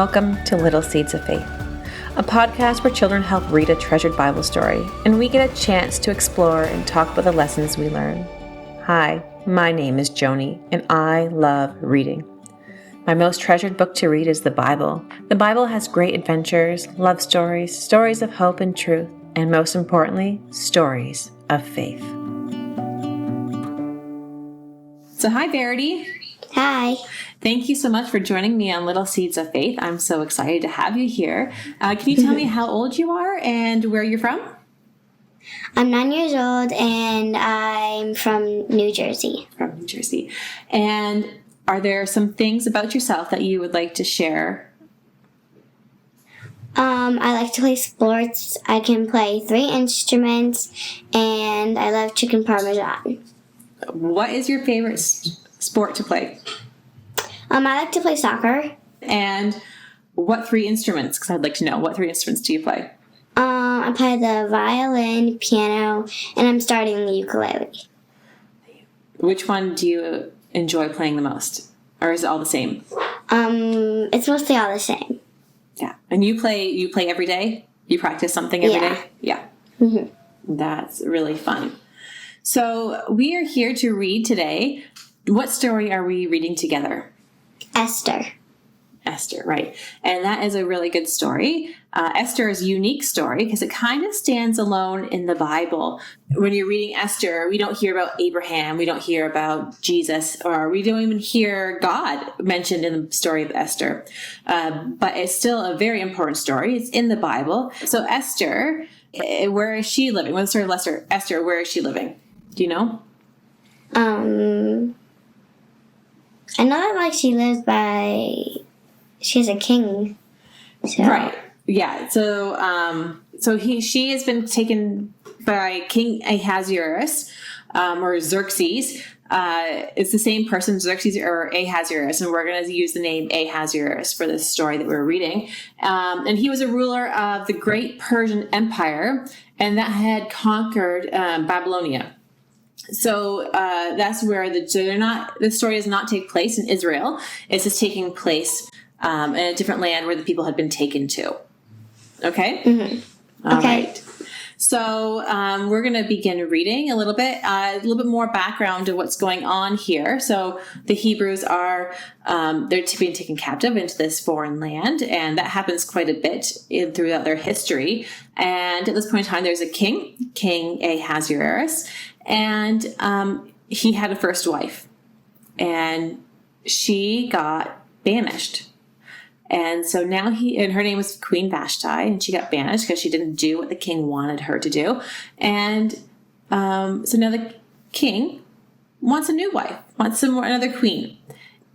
Welcome to Little Seeds of Faith, a podcast where children help read a treasured Bible story, and we get a chance to explore and talk about the lessons we learn. Hi, my name is Joanie, and I love reading. My most treasured book to read is the Bible. The Bible has great adventures, love stories, stories of hope and truth, and most importantly, stories of faith. So hi, Verity. Hi. Thank you so much for joining me on Little Seeds of Faith. I'm so excited to have you here. Can you tell me how old you are and where you're from? I'm 9 years old and I'm from New Jersey. From New Jersey. And are there some things about yourself that you would like to share? I like to play sports. I can play 3 instruments and I love chicken parmesan. What is your favorite sport to play? I like to play soccer. And what 3 instruments? Because I'd like to know, what 3 instruments do you play? I play the violin, piano, and I'm starting the ukulele. Which one do you enjoy playing the most? Or is it all the same? It's mostly all the same. Yeah. And you play every day? You practice something every day? Yeah. Mm-hmm. That's really fun. So we are here to read today. What story are we reading together? Esther. Esther, right. And that is a really good story. Esther is a unique story because it kind of stands alone in the Bible. When you're reading Esther, we don't hear about Abraham, we don't hear about Jesus, or we don't even hear God mentioned in the story of Esther. But it's still a very important story. It's in the Bible. So Esther, where is she living? What's the story of Esther, where is she living? Do you know? I know that she lives by... She's a king. So. Right. Yeah. So she has been taken by King Ahasuerus, or Xerxes. It's the same person, Xerxes or Ahasuerus, and we're going to use the name Ahasuerus for this story that we're reading. And he was a ruler of the great Persian Empire, and that had conquered Babylonia. So that's where the story does not take place in Israel. It's just taking place in a different land where the people had been taken to. Okay? Mm-hmm. All right. So we're going to begin reading a little bit more background of what's going on here. So the Hebrews are, they're being taken captive into this foreign land, and that happens quite a bit throughout their history. And at this point in time, there's a king, King Ahasuerus, and he had a first wife, and she got banished. And so now her name was Queen Vashti, and she got banished because she didn't do what the king wanted her to do. And so now the king wants a new wife, wants another queen.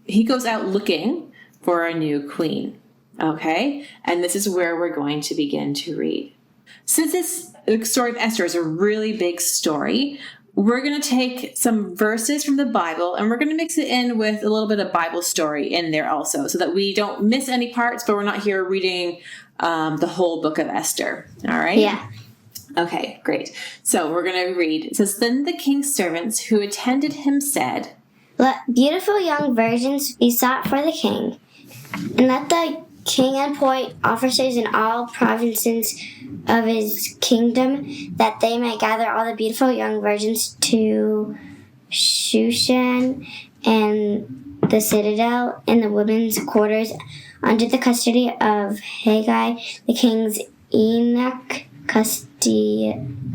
He goes out looking for a new queen. Okay? And this is where we're going to begin to read. Since the story of Esther is a really big story, we're going to take some verses from the Bible and we're going to mix it in with a little bit of Bible story in there also, so that we don't miss any parts, but we're not here reading the whole book of Esther. All right? Yeah. Okay, great. So we're going to read. It says, "Then the king's servants who attended him said, 'Let beautiful young virgins be sought for the king, and let the king appoint officers in all provinces of his kingdom, that they may gather all the beautiful young virgins to Shushan and the citadel and the women's quarters under the custody of Haggai, the king's eunuch, custodian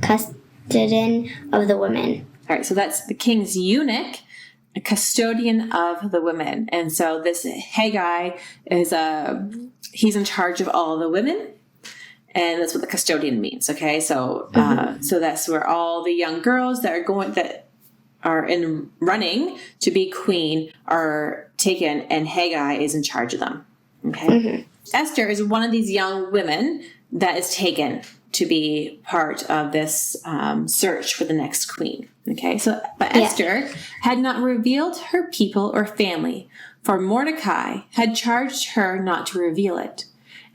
of the women.'" All right, so that's the king's eunuch, a custodian of the women. And so this Haggai is he's in charge of all the women, and that's what the custodian means. Okay, so so that's where all the young girls that are running to be queen are taken, and Haggai is in charge of them. Okay, Esther is one of these young women that is taken to be part of this search for the next queen. Okay, but Esther had not revealed her people or family, for Mordecai had charged her not to reveal it.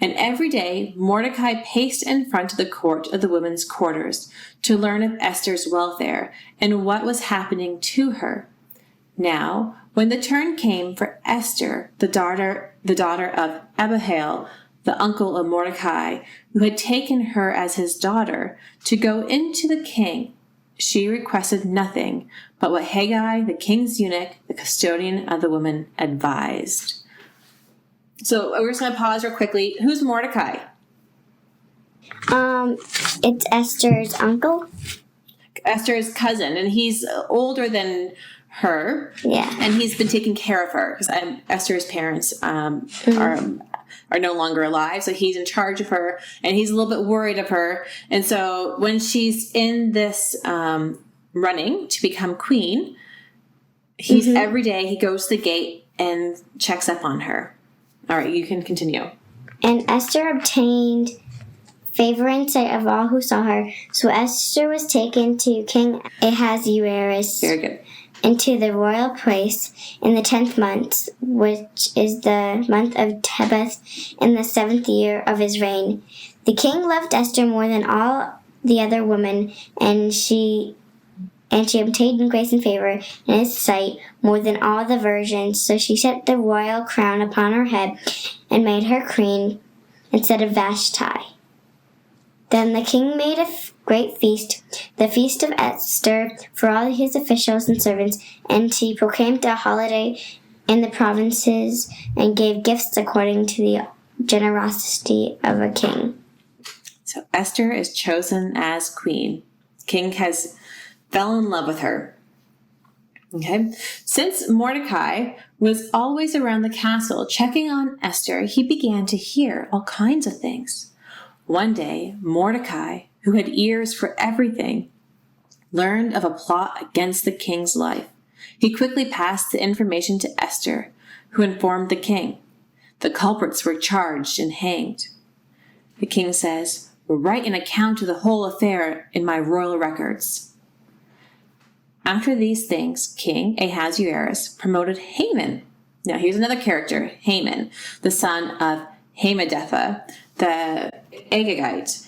And every day Mordecai paced in front of the court of the women's quarters to learn of Esther's welfare and what was happening to her. Now, when the turn came for Esther, the daughter the daughter of Abihail, the uncle of Mordecai, who had taken her as his daughter, to go into the king, she requested nothing but what Haggai, the king's eunuch, the custodian of the woman, advised. So we're just going to pause real quickly. Who's Mordecai? It's Esther's uncle. Esther's cousin, and he's older than her. Yeah. And he's been taking care of her because Esther's parents are no longer alive, so he's in charge of her, and he's a little bit worried of her. And so when she's in this running to become queen, he's every day he goes to the gate and checks up on her. All right, you can continue. And Esther obtained favor in sight of all who saw her. So Esther was taken to King Ahasuerus. Very good. Into the royal place in the 10th month, which is the month of Tebeth, in the 7th year of his reign. The king loved Esther more than all the other women, and she obtained grace and favor in his sight more than all the virgins. So she set the royal crown upon her head and made her queen instead of Vashti. Then the king made a great feast, the feast of Esther, for all his officials and servants, and he proclaimed a holiday in the provinces and gave gifts according to the generosity of a king. So Esther is chosen as queen. King has fell in love with her. Okay. Since Mordecai was always around the castle checking on Esther, he began to hear all kinds of things. One day, Mordecai, who had ears for everything, learned of a plot against the king's life. He quickly passed the information to Esther, who informed the king. The culprits were charged and hanged. The king says, "Write an account of the whole affair in my royal records." After these things, King Ahasuerus promoted Haman. Now here's another character, Haman, the son of Hammedatha, the Agagite,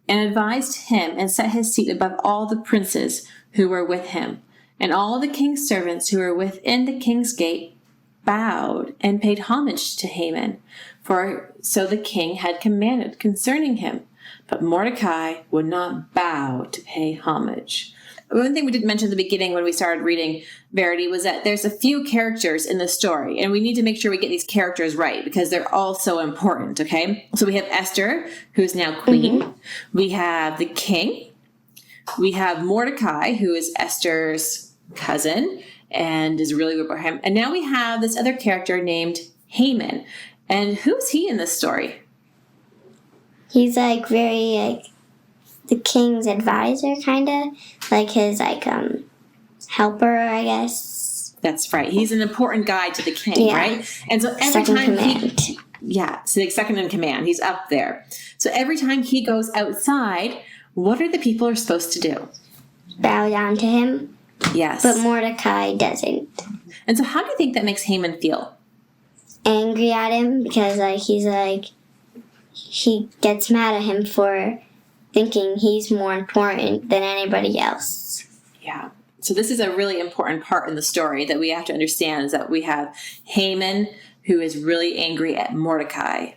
and advised him and set his seat above all the princes who were with him. And all the king's servants who were within the king's gate bowed and paid homage to Haman, for so the king had commanded concerning him. But Mordecai would not bow to pay homage. One thing we didn't mention at the beginning when we started reading Verity was that there's a few characters in the story, and we need to make sure we get these characters right because they're all so important, okay? So we have Esther, who's now queen. We have the king. We have Mordecai, who is Esther's cousin and is really good for him. And now we have this other character named Haman. And who's he in this story? He's very the king's advisor, kind of like his helper, I guess. That's right. He's an important guy to the king, right? And so every time so the second in command, he's up there. So every time he goes outside, what are the people are supposed to do? Bow down to him. Yes. But Mordecai doesn't. And so how do you think that makes Haman feel? Angry at him because he gets mad at him for thinking he's more important than anybody else. Yeah. So this is a really important part in the story that we have to understand, is that we have Haman, who is really angry at Mordecai,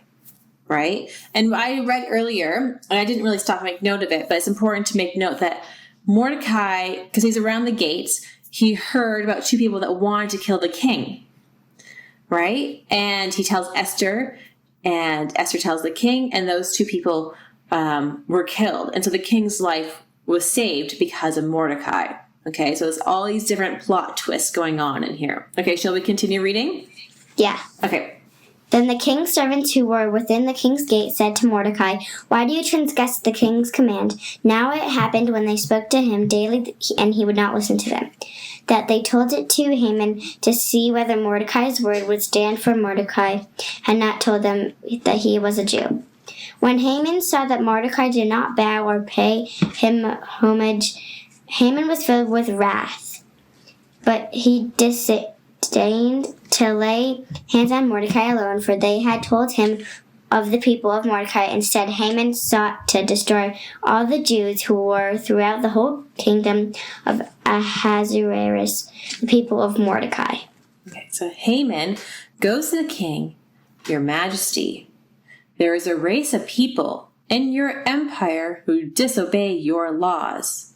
right? And I read earlier, and I didn't really stop and make note of it, but it's important to make note that Mordecai, because he's around the gates, he heard about two people that wanted to kill the king, right? And he tells Esther, and Esther tells the king, and those two people were killed. And so the king's life was saved because of Mordecai. Okay, so there's all these different plot twists going on in here. Okay, shall we continue reading? Yeah. Okay. Then the king's servants who were within the king's gate said to Mordecai, "Why do you transgress the king's command?" Now it happened when they spoke to him daily, and he would not listen to them, that they told it to Haman to see whether Mordecai's word would stand, for Mordecai had not told them that he was a Jew. When Haman saw that Mordecai did not bow or pay him homage, Haman was filled with wrath. But he disdained to lay hands on Mordecai alone, for they had told him of the people of Mordecai. Instead, Haman sought to destroy all the Jews who were throughout the whole kingdom of Ahasuerus, the people of Mordecai. Okay, so Haman goes to the king, Your Majesty, there is a race of people in your empire who disobey your laws.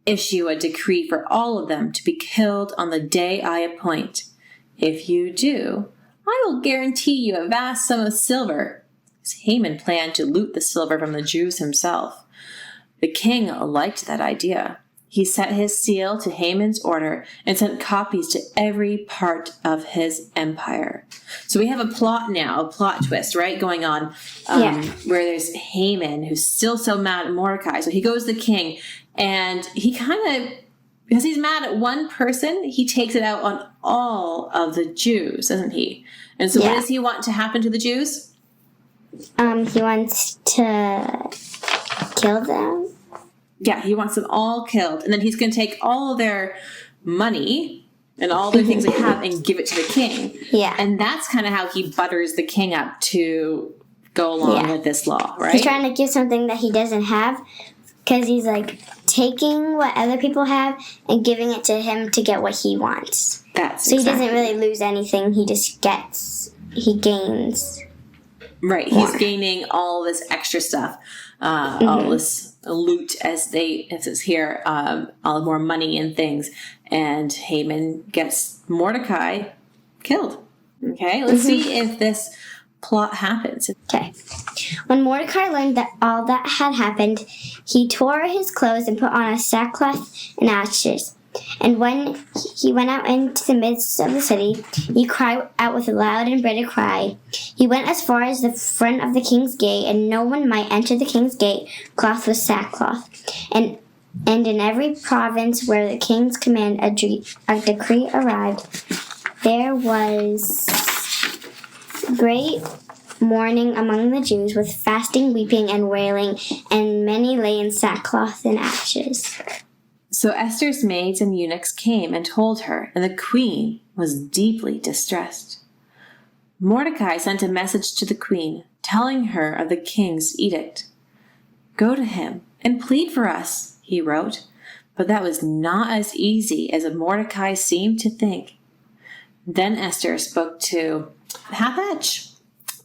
Issue a decree for all of them to be killed on the day I appoint. If you do, I will guarantee you a vast sum of silver." Haman planned to loot the silver from the Jews himself. The king liked that idea. He set his seal to Haman's order and sent copies to every part of his empire. So we have a plot now, a plot twist, right, going on, where there's Haman, who's still so mad at Mordecai. So he goes to the king, and he kind of, because he's mad at one person, he takes it out on all of the Jews, doesn't he? And so what does he want to happen to the Jews? He wants to kill them. Yeah, he wants them all killed. And then he's going to take all of their money and all their things they have and give it to the king. Yeah. And that's kind of how he butters the king up to go along with this law, right? He's trying to give something that he doesn't have, because he's like taking what other people have and giving it to him to get what he wants. So he doesn't really lose anything. He just gains. Right. More. He's gaining all this extra stuff, all this loot, as it's here, all more money and things. And Haman gets Mordecai killed. Okay, let's see if this plot happens. Okay. When Mordecai learned that all that had happened, he tore his clothes and put on a sackcloth and ashes. And when he went out into the midst of the city, he cried out with a loud and bitter cry. He went as far as the front of the king's gate, and no one might enter the king's gate clothed with sackcloth. And in every province where the king's command a decree arrived, there was great mourning among the Jews, with fasting, weeping, and wailing, and many lay in sackcloth and ashes. So Esther's maids and eunuchs came and told her, and the queen was deeply distressed. Mordecai sent a message to the queen, telling her of the king's edict. "Go to him and plead for us," he wrote. But that was not as easy as Mordecai seemed to think. Then Esther spoke to Hathach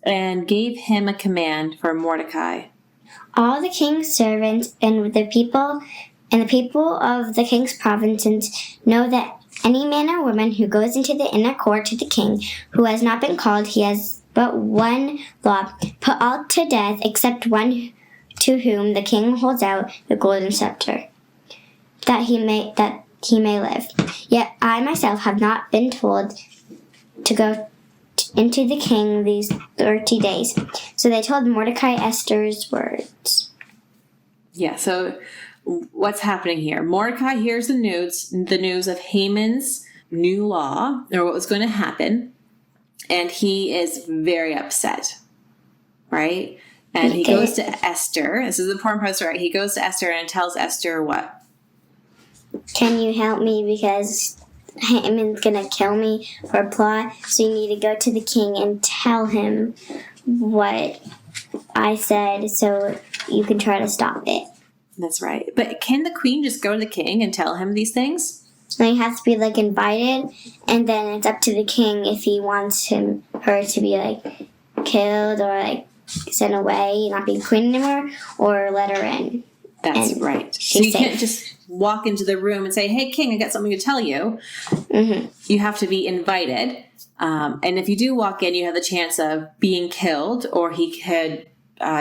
and gave him a command for Mordecai. "All the king's servants and the people of the king's provinces know that any man or woman who goes into the inner court to the king, who has not been called, he has but one law: put all to death except one to whom the king holds out the golden scepter, that he may live. Yet I myself have not been told to go into the king these 30 days." So they told Mordecai Esther's words. Yeah, so what's happening here? Mordecai hears the news of Haman's new law, or what was going to happen, and he is very upset, right? And he goes to Esther. This is the important part of the story. He goes to Esther and tells Esther what? "Can you help me, because Haman's going to kill me for a plot, so you need to go to the king and tell him what I said so you can try to stop it." That's right. But can the queen just go to the king and tell him these things? Then he has to be invited, and then it's up to the king if he wants her to be killed or sent away, not be queen anymore, or let her in. That's right. So you can't just walk into the room and say, "Hey, king, I got something to tell you." Mm-hmm. You have to be invited. And if you do walk in, you have the chance of being killed, or he could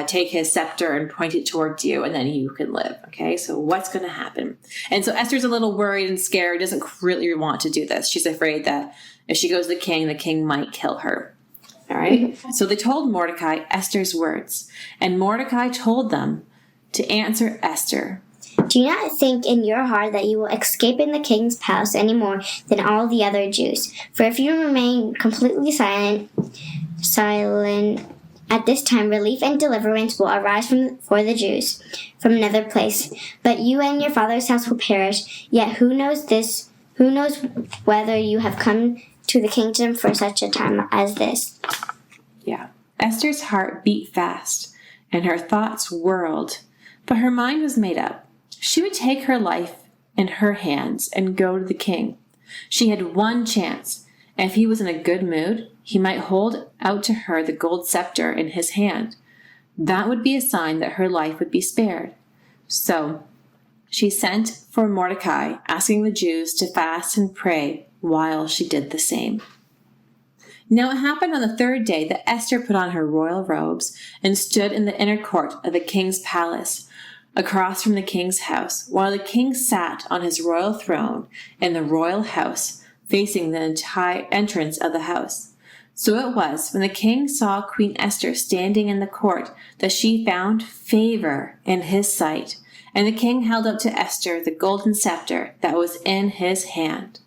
take his scepter and point it towards you, and then you can live. Okay, so what's going to happen? And so Esther's a little worried and scared, doesn't really want to do this. She's afraid that if she goes to the king might kill her. All right? So they told Mordecai Esther's words, and Mordecai told them to answer Esther. "Do not think in your heart that you will escape in the king's palace any more than all the other Jews. For if you remain completely silent at this time, relief and deliverance will arise for the Jews from another place. But you and your father's house will perish. Yet who knows whether you have come to the kingdom for such a time as this?" Yeah. Esther's heart beat fast, and her thoughts whirled, but her mind was made up. She would take her life in her hands and go to the king. She had one chance, and if he was in a good mood, he might hold out to her the gold scepter in his hand. That would be a sign that her life would be spared. So she sent for Mordecai, asking the Jews to fast and pray while she did the same. Now it happened on the third day that Esther put on her royal robes and stood in the inner court of the king's palace, across from the king's house, while the king sat on his royal throne in the royal house, facing the entire entrance of the house. So it was, when the king saw Queen Esther standing in the court, that she found favor in his sight, and the king held up to Esther the golden scepter that was in his hand.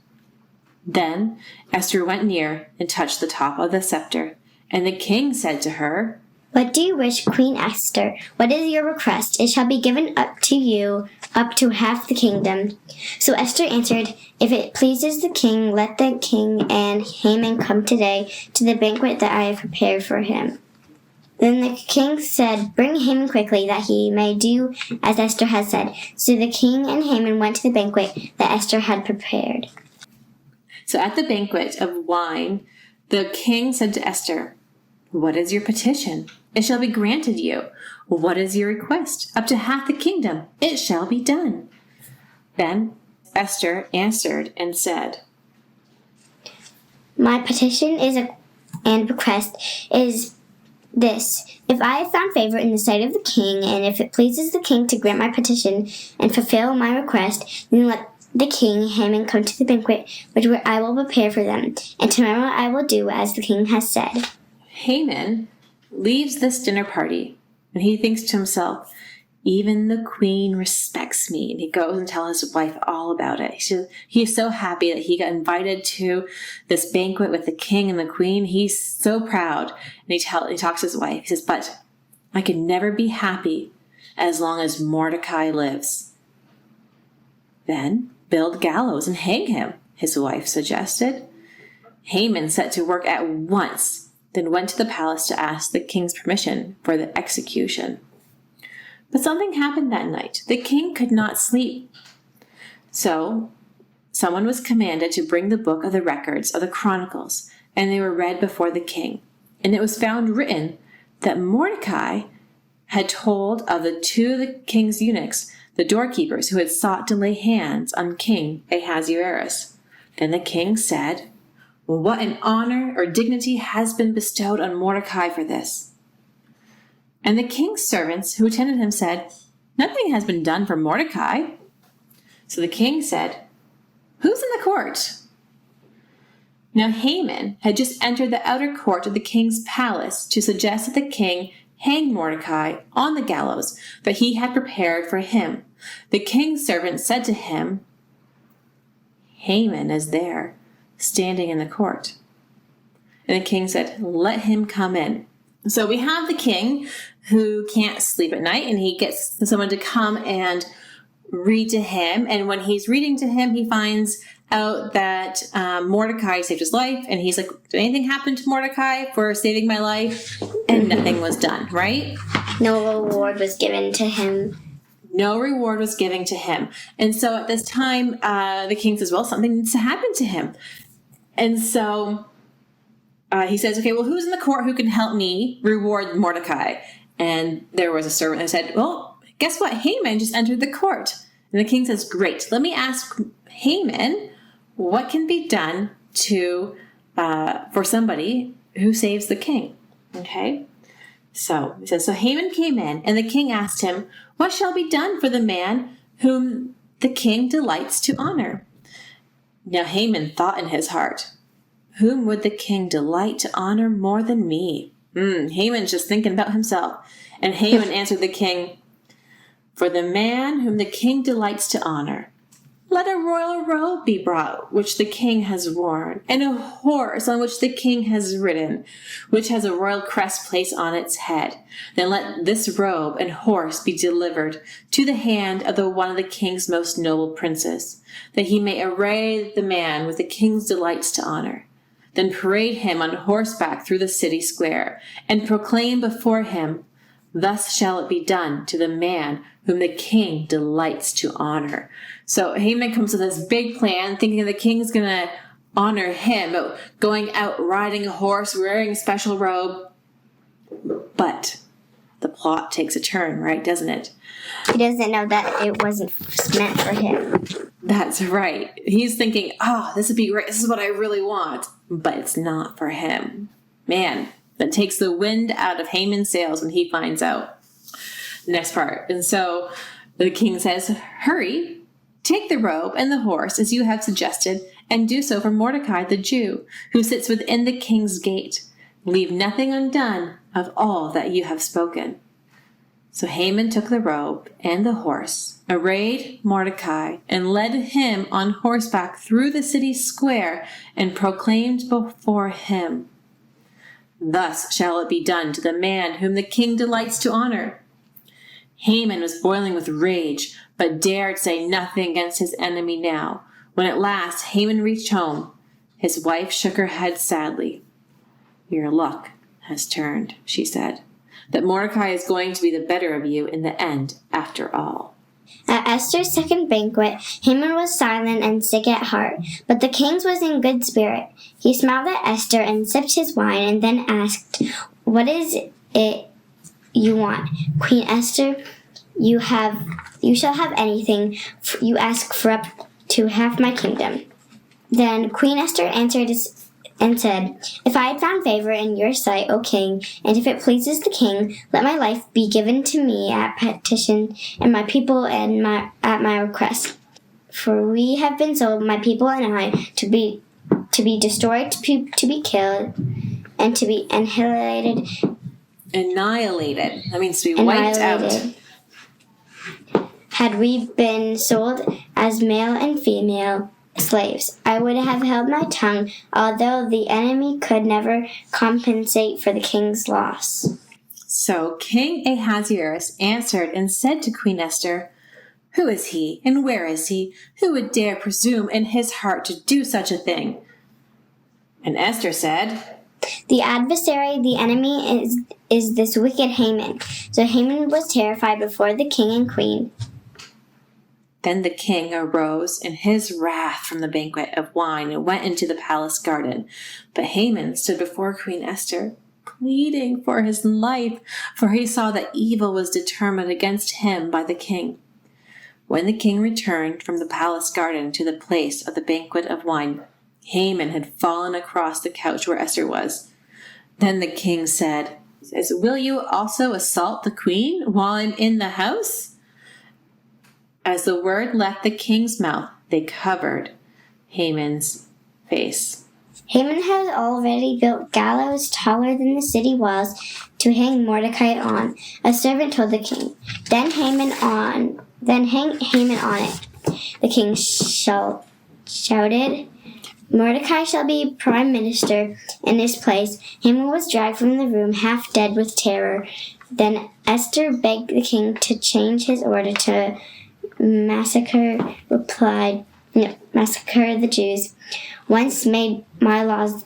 Then Esther went near and touched the top of the scepter, and the king said to her, "What do you wish, Queen Esther? What is your request? It shall be given up to you, up to half the kingdom." So Esther answered, "If it pleases the king, let the king and Haman come today to the banquet that I have prepared for him." Then the king said, "Bring Haman quickly, that he may do as Esther has said." So the king and Haman went to the banquet that Esther had prepared. So at the banquet of wine, the king said to Esther, "What is your petition? It shall be granted you. What is your request? Up to half the kingdom. It shall be done." Then Esther answered and said, "My petition and request is this: if I have found favor in the sight of the king, and if it pleases the king to grant my petition and fulfill my request, then let the king Haman come to the banquet which I will prepare for them, and tomorrow I will do as the king has said." Haman leaves this dinner party, and he thinks to himself, "Even the queen respects me." And he goes and tells his wife all about it. He's so happy that he got invited to this banquet with the king and the queen. He's so proud. And he talks to his wife. He says, "But I can never be happy as long as Mordecai lives." "Then build gallows and hang him," his wife suggested. Haman set to work at once, then went to the palace to ask the king's permission for the execution. But something happened that night. The king could not sleep. So someone was commanded to bring the book of the records of the Chronicles, and they were read before the king. And it was found written that Mordecai had told of the two of the king's eunuchs, the doorkeepers, who had sought to lay hands on King Ahasuerus. Then the king said, "What an honor or dignity has been bestowed on Mordecai for this." And the king's servants who attended him said, "Nothing has been done for Mordecai." So the king said, "Who's in the court?" Now Haman had just entered the outer court of the king's palace to suggest that the king hang Mordecai on the gallows that he had prepared for him. The king's servant said to him, "Haman is there, standing in the court." And the king said, "Let him come in." So we have the king who can't sleep at night, and he gets someone to come and read to him. And when he's reading to him, he finds out that Mordecai saved his life. And he's like, "Did anything happen to Mordecai for saving my life?" And nothing was done, right? No reward was given to him. No reward was given to him. And so at this time, the king says, "Well, something needs to happen to him." And so he says, "Okay, well, who's in the court who can help me reward Mordecai?" And there was a servant that said, "Well, guess what? Haman just entered the court." And the king says, "Great. Let me ask Haman what can be done to for somebody who saves the king." Okay? So he says, so Haman came in, and the king asked him, "What shall be done for the man whom the king delights to honor?" Now Haman thought in his heart, "Whom would the king delight to honor more than me?" Haman's just thinking about himself. And Haman answered the king, "For the man whom the king delights to honor, let a royal robe be brought, which the king has worn, and a horse on which the king has ridden, which has a royal crest placed on its head. Then let this robe and horse be delivered to the hand of one of the king's most noble princes, that he may array the man with the king's delights to honor. Then parade him on horseback through the city square, and proclaim before him, 'Thus shall it be done to the man whom the king delights to honor.'" So Haman comes with this big plan, thinking the king's going to honor him, going out riding a horse, wearing a special robe. But the plot takes a turn, right, doesn't it? He doesn't know that it wasn't meant for him. That's right. He's thinking, this would be great. This is what I really want. But it's not for him. Man, that takes the wind out of Haman's sails when he finds out. Next part. And so the king says, hurry, take the robe and the horse as you have suggested, and do so for Mordecai the Jew, who sits within the king's gate. Leave nothing undone of all that you have spoken. So Haman took the robe and the horse, arrayed Mordecai, and led him on horseback through the city square, and proclaimed before him, thus shall it be done to the man whom the king delights to honor. Haman was boiling with rage, but dared say nothing against his enemy now. When at last Haman reached home, his wife shook her head sadly. Your luck has turned, she said, that Mordecai is going to be the better of you in the end, after all. At Esther's second banquet, Haman was silent and sick at heart, but the king was in good spirit. He smiled at Esther and sipped his wine, and then asked, what is it you want? Queen Esther, you shall have anything you ask for up to half my kingdom. Then Queen Esther answered and said, if I had found favor in your sight, O king, and if it pleases the king, let my life be given to me at petition, and my people at my request. For we have been sold, my people and I, to be destroyed, to be killed, and to be annihilated. Annihilated. That means to be wiped out. Had we been sold as male and female slaves, I would have held my tongue, although the enemy could never compensate for the king's loss. So King Ahasuerus answered and said to Queen Esther, who is he, and where is he, who would dare presume in his heart to do such a thing? And Esther said, the adversary, the enemy, is this wicked Haman. So Haman was terrified before the king and queen. Then the king arose in his wrath from the banquet of wine and went into the palace garden. But Haman stood before Queen Esther, pleading for his life, for he saw that evil was determined against him by the king. When the king returned from the palace garden to the place of the banquet of wine, Haman had fallen across the couch where Esther was. Then the king said, will you also assault the queen while I'm in the house? As the word left the king's mouth, they covered Haman's face. Haman had already built gallows taller than the city walls to hang Mordecai on. A servant told the king, Then hang Haman on it. The king shouted, Mordecai shall be prime minister in his place. Haman was dragged from the room, half dead with terror. Then Esther begged the king to change his order to massacre the Jews. Once made, my laws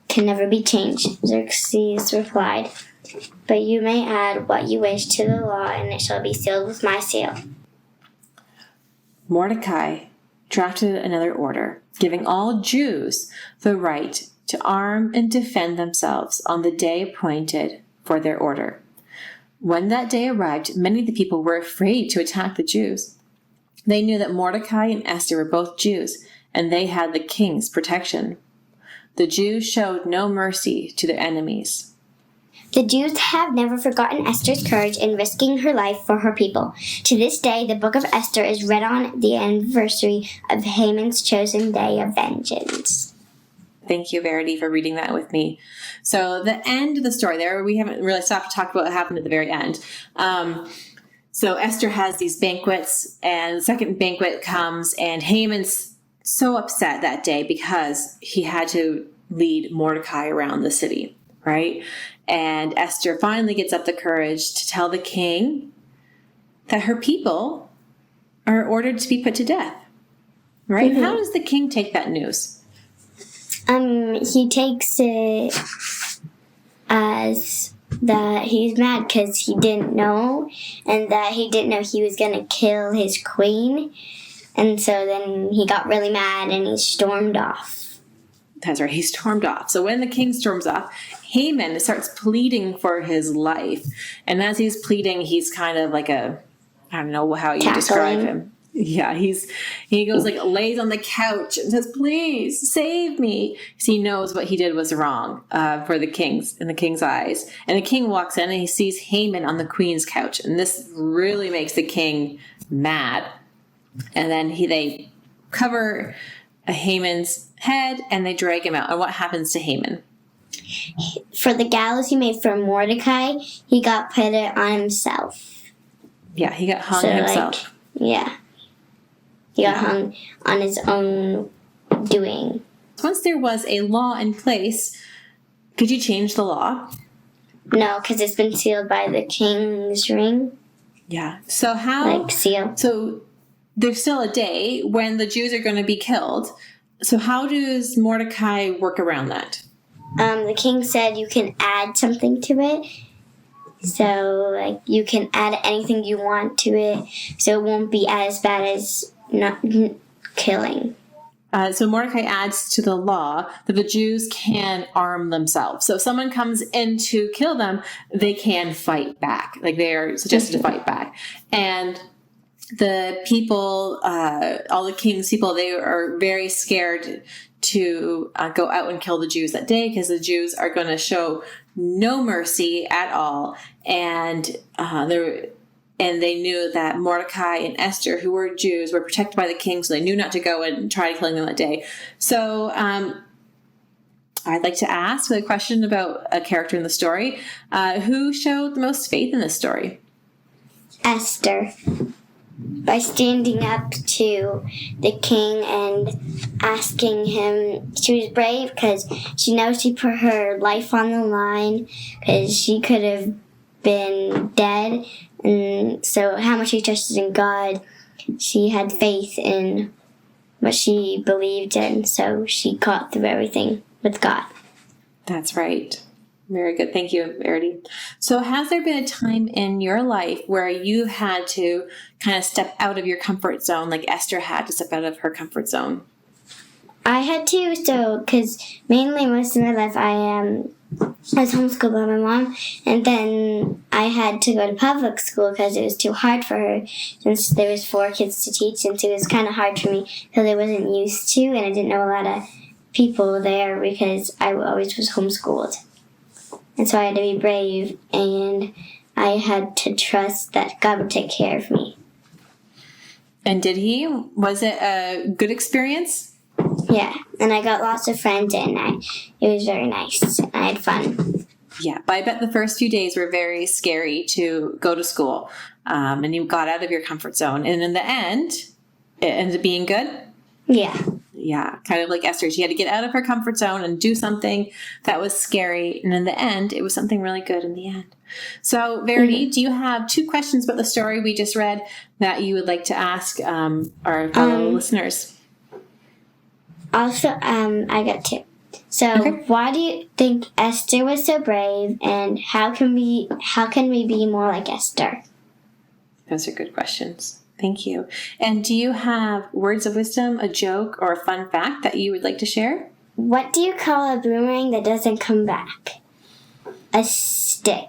can never be changed. Xerxes replied, but you may add what you wish to the law, and it shall be sealed with my seal. Mordecai drafted another order, giving all Jews the right to arm and defend themselves on the day appointed for their order. When that day arrived, many of the people were afraid to attack the Jews. They knew that Mordecai and Esther were both Jews, and they had the king's protection. The Jews showed no mercy to their enemies. The Jews have never forgotten Esther's courage in risking her life for her people. To this day, the book of Esther is read on the anniversary of Haman's chosen day of vengeance. Thank you, Verity, for reading that with me. So the end of the story there, we haven't really stopped to talk about what happened at the very end. So Esther has these banquets, and the second banquet comes, and Haman's so upset that day because he had to lead Mordecai around the city, right? And Esther finally gets up the courage to tell the king that her people are ordered to be put to death, right? Mm-hmm. How does the king take that news? He takes it as that he's mad because he didn't know, and that he didn't know he was going to kill his queen. And so then he got really mad and he stormed off. That's right. He stormed off. So when the king storms off, Haman starts pleading for his life. And as he's pleading, he's kind of like I don't know how you describe him. Yeah, he goes lays on the couch and says, "Please save me," because he knows what he did was wrong for the king's in the king's eyes. And the king walks in and he sees Haman on the queen's couch, and this really makes the king mad. And then they cover Haman's head and they drag him out. And what happens to Haman? For the gallows he made for Mordecai, he got put it on himself. Yeah, he got hung himself. He got hung on his own doing. Once there was a law in place, could you change the law? No, because it's been sealed by the king's ring. Yeah. So how? Seal. So there's still a day when the Jews are going to be killed. So how does Mordecai work around that? The king said you can add something to it. So, you can add anything you want to it, so it won't be as bad as not killing. So Mordecai adds to the law that the Jews can arm themselves. So if someone comes in to kill them, they can fight back. They are suggested to fight back. And the people, all the king's people, they are very scared to go out and kill the Jews that day, because the Jews are going to show no mercy at all. And they knew that Mordecai and Esther, who were Jews, were protected by the king, so they knew not to go and try killing them that day. So I'd like to ask a question about a character in the story. Who showed the most faith in this story? Esther. By standing up to the king and asking him. She was brave because she knows she put her life on the line, because she could have been dead. And so how much she trusted in God, she had faith in what she believed in, so she got through everything with God. That's right. Very good. Thank you, Verity. So has there been a time in your life where you had to kind of step out of your comfort zone, like Esther had to step out of her comfort zone? I had to, because mainly most of my life I was homeschooled by my mom, and then I had to go to public school because it was too hard for her, since there was 4 kids to teach, and so it was kind of hard for me because I wasn't used to, and I didn't know a lot of people there because I always was homeschooled. And so I had to be brave, and I had to trust that God would take care of me. And did he? Was it a good experience? Yeah, and I got lots of friends, and it was very nice. I had fun. Yeah, but I bet the first few days were very scary to go to school, and you got out of your comfort zone. And in the end, it ended up being good? Yeah. Yeah, kind of like Esther. She had to get out of her comfort zone and do something that was scary. And in the end, it was something really good in the end. So, Verity, do you have 2 questions about the story we just read that you would like to ask our fellow listeners? Also, I got 2. So, Why do you think Esther was so brave, and how can we be more like Esther? Those are good questions. Thank you. And do you have words of wisdom, a joke, or a fun fact that you would like to share? What do you call a boomerang that doesn't come back? A stick.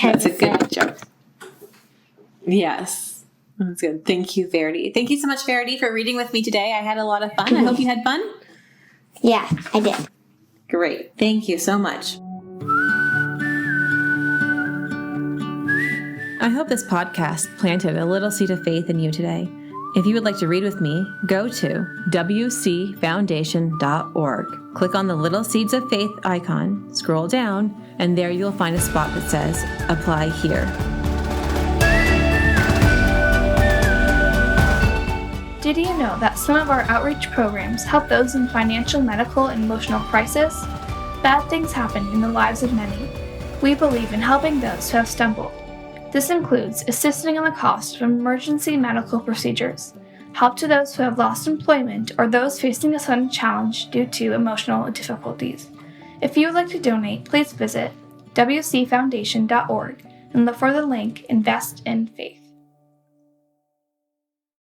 That's a good joke. Yes. That's good. Thank you, Verity. Thank you so much, Verity, for reading with me today. I had a lot of fun. I hope you had fun. Yeah, I did. Great. Thank you so much. I hope this podcast planted a little seed of faith in you today. If you would like to read with me, go to wcfoundation.org. Click on the Little Seeds of Faith icon, scroll down, and there you'll find a spot that says Apply Here. Did you know that some of our outreach programs help those in financial, medical, and emotional crisis? Bad things happen in the lives of many. We believe in helping those who have stumbled. This includes assisting in the cost of emergency medical procedures, help to those who have lost employment, or those facing a sudden challenge due to emotional difficulties. If you would like to donate, please visit wcfoundation.org and look for the link Invest in Faith.